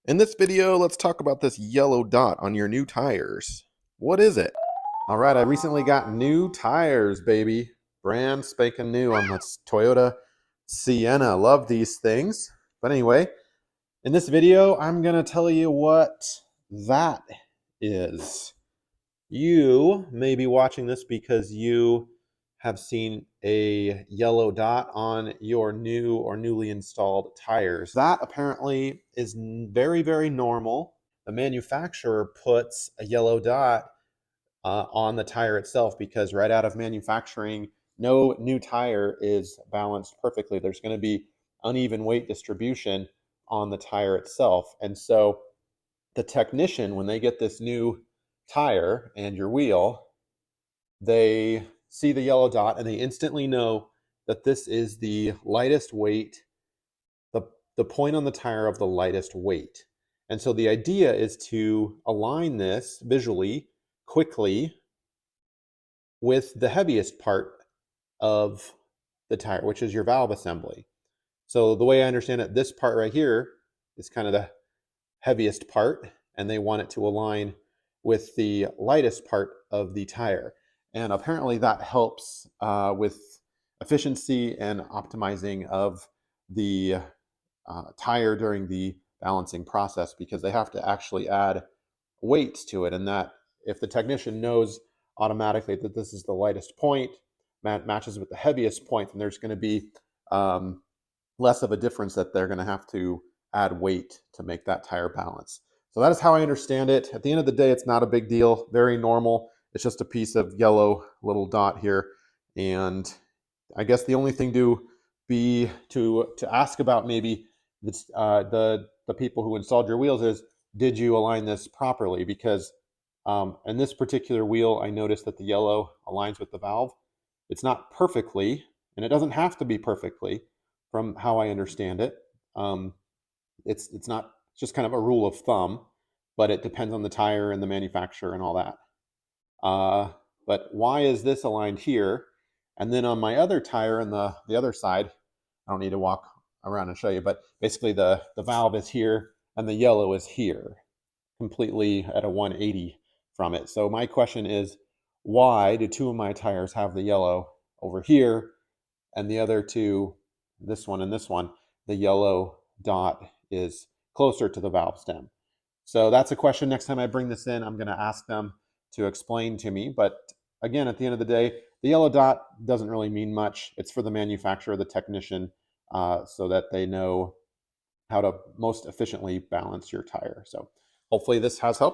In this video, let's talk about this yellow dot on your new tires. What is it? All right, I recently got new tires, baby. Brand spanking new on this Toyota Sienna. Love these things. But anyway, in this video, I'm going to tell you what that is. You may be watching this because you have seen a yellow dot on your new or newly installed tires. That apparently is very, very normal. The manufacturer puts a yellow dot on the tire itself because right out of manufacturing, no new tire is balanced perfectly. There's going to be uneven weight distribution on the tire itself. And so the technician, when they get this new tire and your wheel, they see the yellow dot and they instantly know that this is the lightest weight, the point on the tire of the lightest weight. And so the idea is to align this visually, quickly, with the heaviest part of the tire, which is your valve assembly. So the way I understand it, this part right here is kind of the heaviest part, and they want it to align with the lightest part of the tire. And apparently that helps with efficiency and optimizing of the tire during the balancing process, because they have to actually add weights to it. And that if the technician knows automatically that this is the lightest point, matches with the heaviest point, then there's going to be less of a difference that they're going to have to add weight to make that tire balance. So that is how I understand it. At the end of the day, it's not a big deal, very normal. It's just a piece of yellow little dot here. And I guess the only thing to ask about maybe the people who installed your wheels is, did you align this properly? Because in this particular wheel, I noticed that the yellow aligns with the valve. It's not perfectly, and it doesn't have to be perfectly from how I understand it. It's not, it's just kind of a rule of thumb, but it depends on the tire and the manufacturer and all that. But why is this aligned here? And then on my other tire on the other side, I don't need to walk around and show you, but basically the valve is here and the yellow is here, completely at a 180 from it. So my question is, why do two of my tires have the yellow over here and the other two, this one and this one, the yellow dot is closer to the valve stem? So that's a question next time I bring this in, I'm going to ask them to explain to me. But again, at the end of the day, the yellow dot doesn't really mean much. It's for the manufacturer, the technician, so that they know how to most efficiently balance your tire. So hopefully this has helped.